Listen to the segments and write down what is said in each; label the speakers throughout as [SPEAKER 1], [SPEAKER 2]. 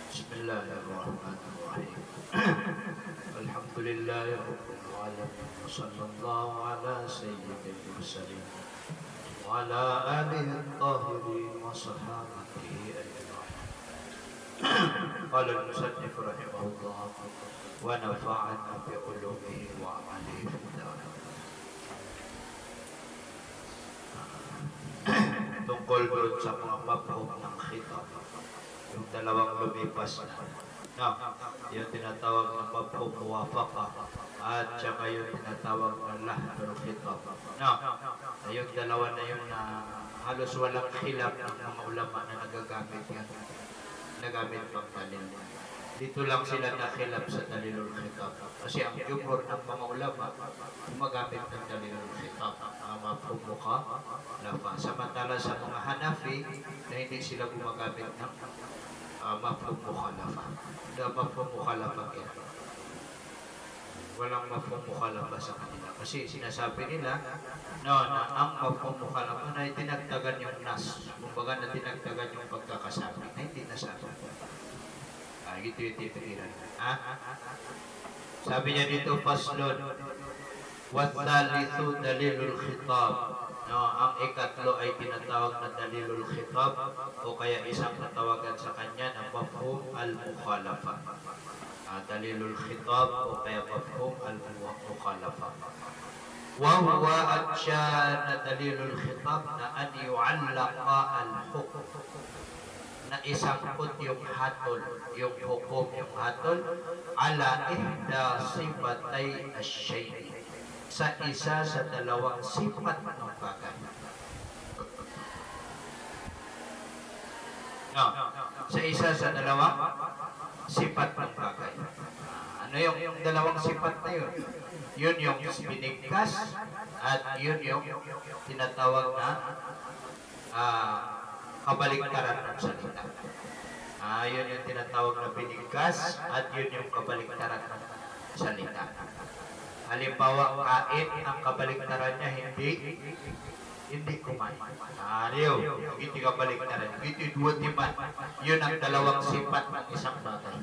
[SPEAKER 1] Bismillahirrahmanirrahim. Alhamdulillahirabbil alamin. Wassallallahu ala sayyidil mursalin wa ala alihi at-tahirin wa sahbihi ajma'in. Qala al-musannif rahimahullah wa nafa'ana bi ulumihi wa amalihi fid darin. Tungkol doon sa mga mabhum ng khitab, yung dalawang lumipas na yung tinatawag na mabhum muwafaqa at saka yung tinatawag na lahdul khitab yung dalawa na yun na halos walang khilaf ng mga ulama na nagagamit yan, nagamit pang dalil. Dito lang sila nakhilaf sa dalilul khitab kasi ang jumhur ng mga ulama gumagamit ng dalilul khitab mabhum mukhalafa, samantala sa mga Hanafi na hindi sila gumagamit ng mafhum mukhalafa. Mafhum mukhalafa yan. Walang mafhum mukhalafa sa kanila. Kasi sinasabi nila na ang mafhum mukhalafa na tinagtagan yung nas. Kumbaga na tinagtagan yung pagkakasabi na hindi nasabi. Gitu yung titiran. Sabi niya dito, faslun. Wathalithu dalilul khitab. Ang ikatlo ay tinatawag na dalilul khitab o kaya isang natawagan sa kanya na mafhum al-mukhalafa. Dalilul khitab o kaya mafhum al-mukhalafa. Wa huwa at siya na dalilul khitab na an yu'allaqa al-hukm, na isangkot yung hatol, yung hukom, yung hatol ala ihda sifatay ash-shay', sa isa sa dalawang sifat ng bagay. Sa isa sa dalawang sifat ng bagay. Ano yung dalawang sifat na yun? Yun yung binigkas at yun yung tinatawag na kabaliktaran ng salita. Yun yung tinatawag na binigkas at yun yung kabaliktaran ng salita. Halimbawa, kain, ang kabaliktaran niya hindi kumain. Hindi kabaliktaran. Hindi dua timan. Yun ang dalawang sifat ng isang bagay.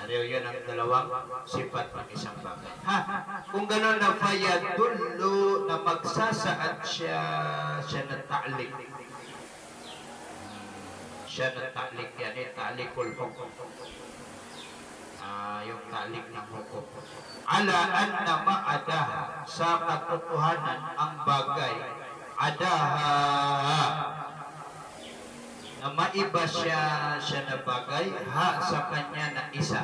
[SPEAKER 1] Yun ang dalawang sifat ng isang bagay. Kung gano'n na fayadullu, na magsasaad siya na ta'lik. Siya na ta'lik yan, ta'likul hukum. Yung ta'lik ng hukum. Ala anna ma'adaha, sa katotohanan ang bagay, adaha, na maiba siya na bagay, sa kanya na isa.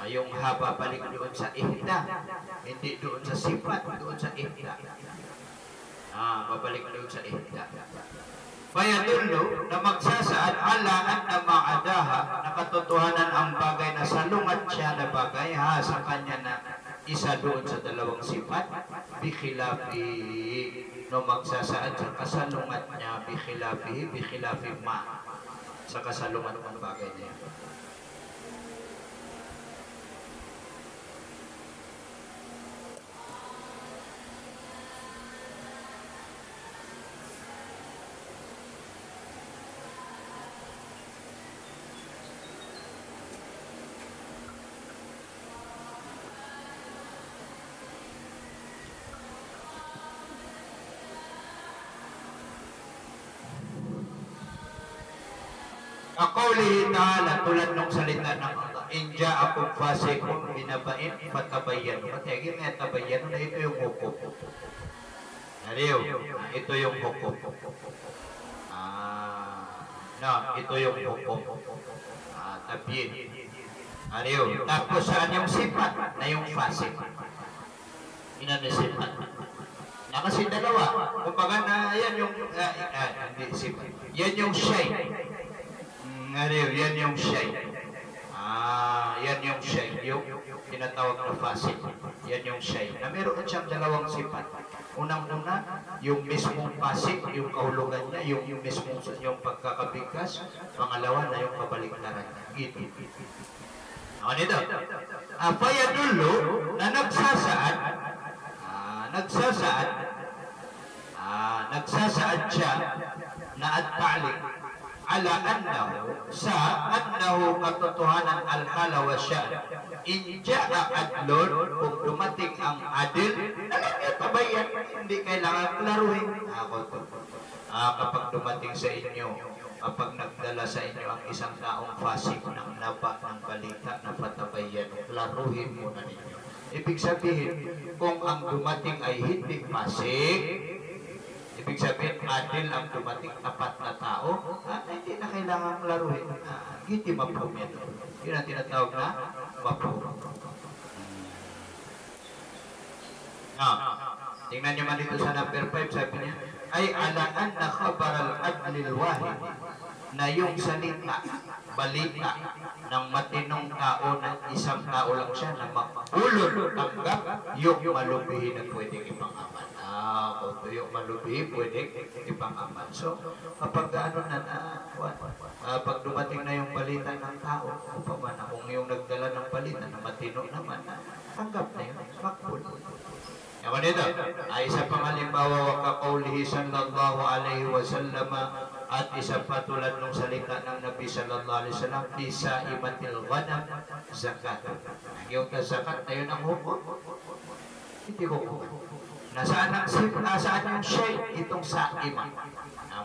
[SPEAKER 1] Yung haba balik doon sa ihda, hindi doon sa sifat, doon sa ihda. Babalik doon sa ihda. Fayadullu, na magsasaad ala anna ma'adaha, na katotohanan ang bagay na salungat siya na bagay, sa kanya na isa doon sa dalawang sifat, bikhilafi, no magsasaad sa kasalungat niya, bikhilafi ma, sa kasalungat ng bagay niya. Kaqawlihi ta'ala, tulad ng salita ng Allah, in ja'akum fasiqun binaba'in fatabayyanu. Kasi may tabayyanu na ito yung hukum. Nariyo, ito yung hukum. Ito yung hukum. Tabyin. Nariyo, tapos saan yung sifat na yung fasik? Inan na sifat. Kasi dalawa. Kumbaga na yan yung, hindi sifat. Yan yung shay. Yan yung shay. Yan yung shay. Yung tinatawag na fasik. Yan yung shay. Na meron siyang dalawang sifat. Unang-una, yung mismong fasik, yung kahulugan niya, yung mismong yung pagkakabigkas. Pangalawa na yung kabaliktaran. Ito. Ano nito? Fayadullo na nagsasaad siya na at-ta'liq ala annahu katotohanan al-hala wa syan in ja'a adlun, kung dumating ang adil, alam niyo, tabayan, hindi kailangan klaruhin. Kapag dumating sa inyo, kapag nagdala sa inyo ang isang taong fasik ng naba ng balita na patabayan, klaruhin muna ninyo. Ibig sabihin, kung ang dumating ay hindi fasik, ibig sabihin, adil ang dumating, tapat na tao, hindi na kailangan laruin. Hindi maprom yan. Yun ang tinatawag na maprom. Tingnan nyo man dito sa number 5, sabi niya, ay alaan na khabar al-adlil wahid, na yung salita, balita ng matinong tao na isang tao lang siya na mag-ulol tanggap yung malubihin na pwedeng ipang-amal. Kung yung malubihin pwedeng ipang-amal. So, kapag pag dumating na yung balita ng tao, kung yung nagdala ng balita na matino naman, tanggap na yun, makbul. Yaman ito, ay isa pang halimbawa wa kaqawlihi sallallahu alaihi wasallam, at isa pa tulad ng salita ng Nabi sallallahu alaihi wasallam, fi sa'imatil ghanam zakat. Yung zakat na yun ang hukum, hindi hukum. Nasaan yung shay? Itong sa'ima.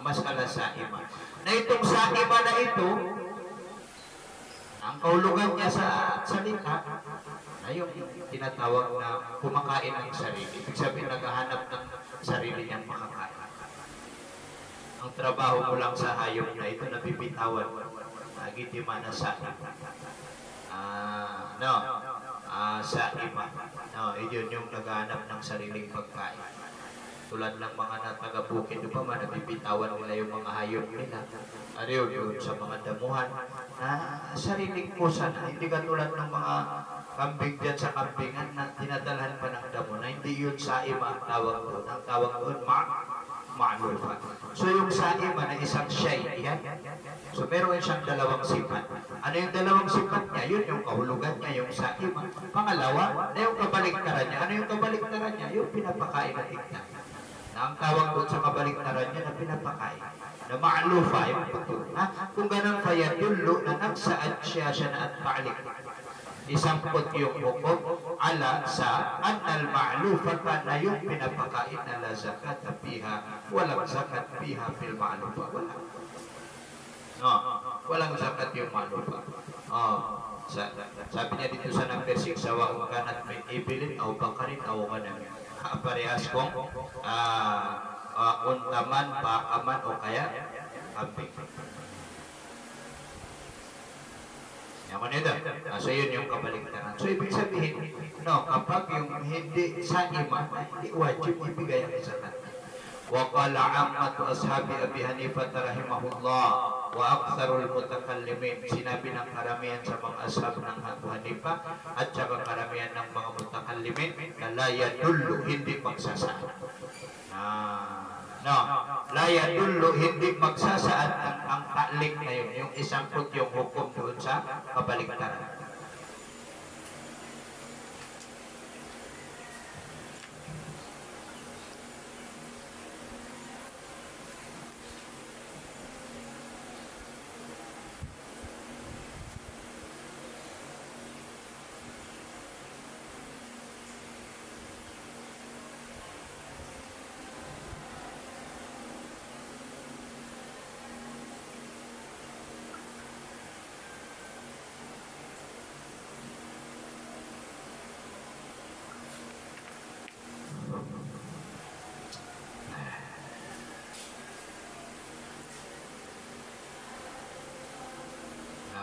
[SPEAKER 1] Mas kala sa'ima. Na itong sa'ima na ito, ang kahulugan niya sa salita, na yung tinatawag na kumakain ng sarili. Ibig sabihin, naghahanap ng sarili niyang makakain. Ang trabaho mo lang sa hayop na ito, nabibitawan. Nagitima na sa'ima. Sa'ima. Yun yung naghahanap ng sariling pagkain. Tulad ng mga taga-bukid, nabibitawan nila yung mga hayop nila. Yun sa mga damuhan. Sariling pusa na, hindi katulad ng mga kambing dyan sa kambingan na dinadalhan pa ng damo na hindi yun sa'ima ang tawag doon. Ang tawag doon, ma'lufa. So yung sa'ima na isang shay, yan. So meron siyang dalawang sifat. Ano yung dalawang sifat niya? Yun yung kahulugan niya, yung sa'ima. Pangalawa, na yung kabaliktaran niya. Ano yung kabaliktaran niya? Yung pinapakain na tignan. Na ang tawag doon sa kabaliktaran niya na pinapakain. Na ma'lufa, yung pagtulog. Kung ganun kaya dullo na nagsaad siya na at pa'alik. Isangkot yung hukom ala sa annal ma'lufata na yung pinapakain na la zakat piha, walang zakat piha fil ma'lufa. Walang zakat yung ma'lufa. Sabi niya dito sa number 6, sawa kung kanat may ibilin o bakarin o ganun. Parehas kong untaman, bakaman o kaya kambing. Yaman ito. So yun yung kabaliktaran. So ibig sabihin, kapag yung hindi sa ima, hindi wajib ibigay ang zakat. Wa qala ammatu ashabi Abi Hanifah rahimahullah wa aktsarul mutakallimin, sinabi ng karamihan sa mga ashab ng Abu Hanifah at saka karamihan ng mga mutakallimin na la yadullu, hindi magsasaad. La yadullu, hindi magsasaad ang ta'liq na yun, yung isangkot yung hukom doon sa kabaliktaran.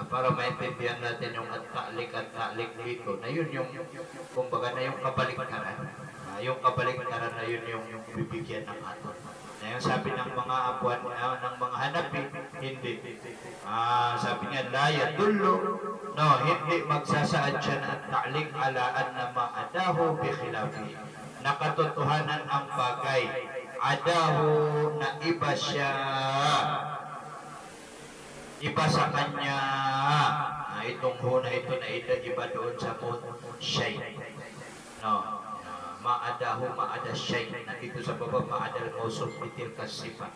[SPEAKER 1] para maintindihan natin yung at-ta'lik dito, na yun yung, kumbaga na yung kabaliktaran. Yung kabaliktaran na yun yung bibigyan ng aton. Na yung sabi ng mga apuan, ng mga Hanafi, hindi. Sabi niya, la yadullu, no, hindi magsasaad siya na at-ta'lik ala anna ma'adahu bi khilafi. Nakatotohanan ang bagay. Adahu na iba siya. Iba sa kanya. Itong huna ito na iba doon sa shay. No. Ma'adahu ma'ada shay. Nandito sa baba ma'adal mausub bitil kasifat.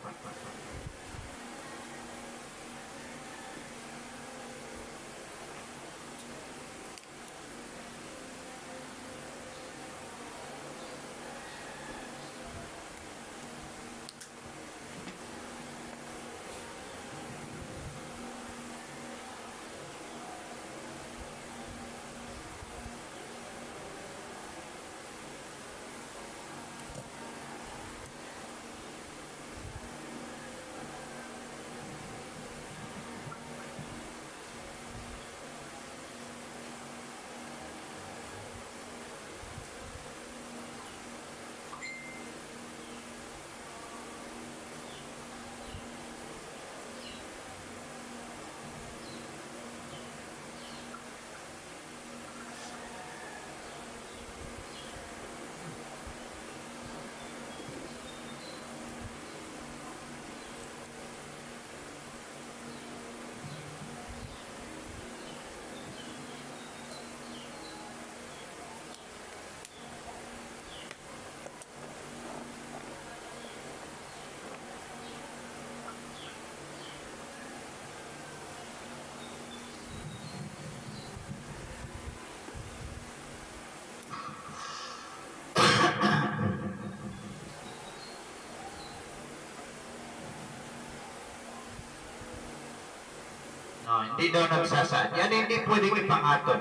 [SPEAKER 1] Hindi daw nagsasaad. Yan hindi pwedeng ipangaton.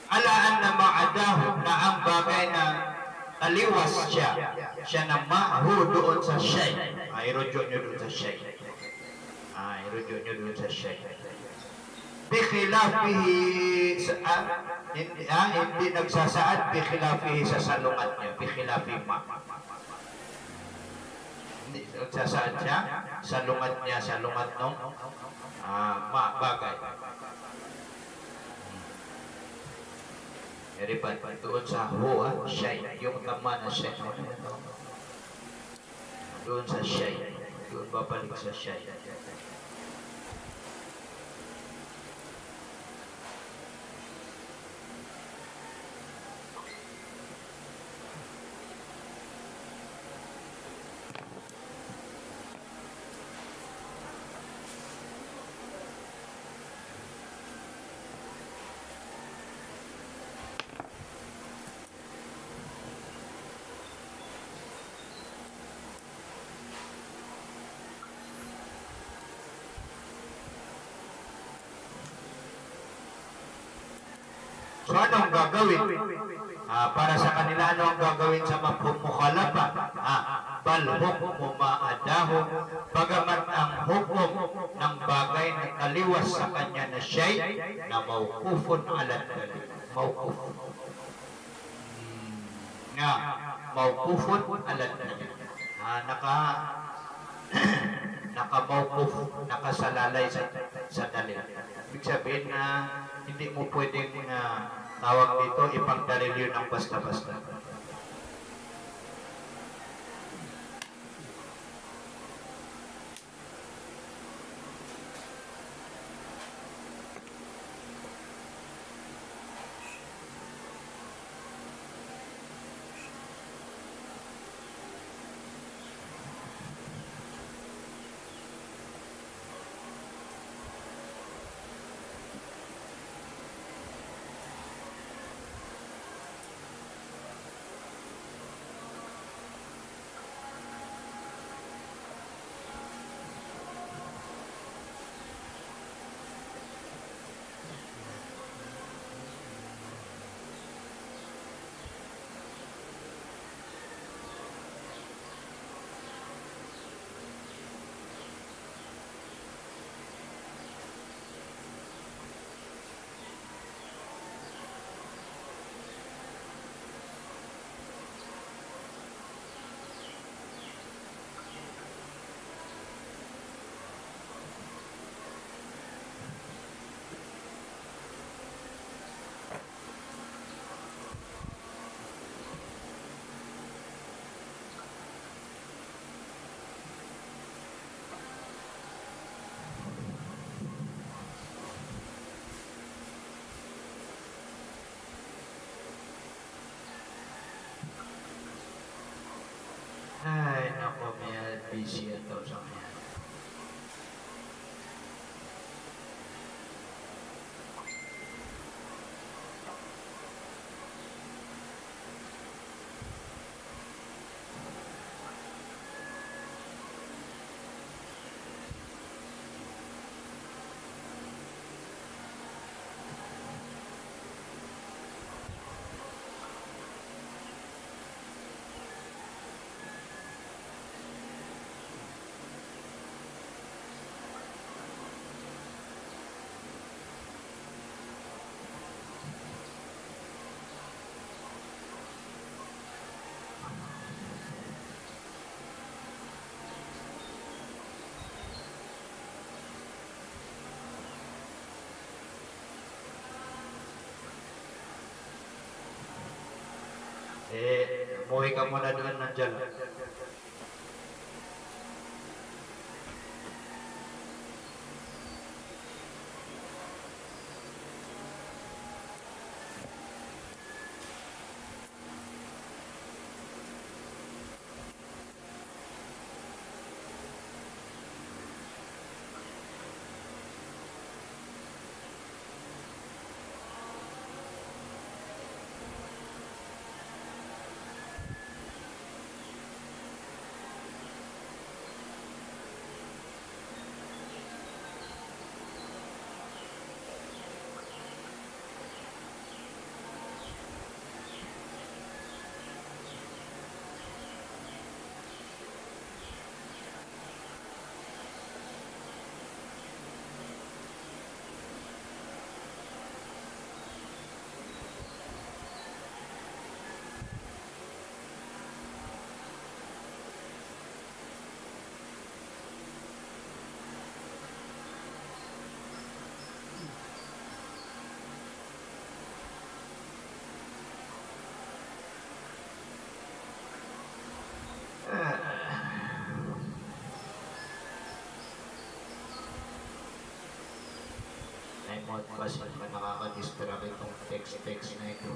[SPEAKER 1] Alaan na ma'adahu na ang bagay na taliwas siya. Siya na ma'hu doon sa shay. Irodyo nyo doon sa shay. Irodyo nyo doon sa shay. Bikhilafihi hindi nagsasaad bikhilafihi sa salungat niya. Bikhilafihi ma. Hindi nagsasaad siya sa lungat niya, sa lungat nung bagay. Eripan doon sa huwa, shay, yung tama na shay. Doon sa shay, doon babalik sa shay. So ano ang gagawin? Para sa kanila, ano ang gagawin sa mukhalapa? Bal hukmu ma'adahu, bagamat ang hukom ng bagay na taliwas sa kanya na siya'y na mawkufun alat dali. Mawkuf. Mawkufun alat dali. Naka-mawkuf, nakasalalay sa dalil. Ibig sabihin na hindi mo pwedeng tawag dito, ipagdalil yun ng basta-basta. busy yan daw sa kanya. Umuwi ka muna doon, nandyan. Naimod pa siya nakakadistract itong text na ito.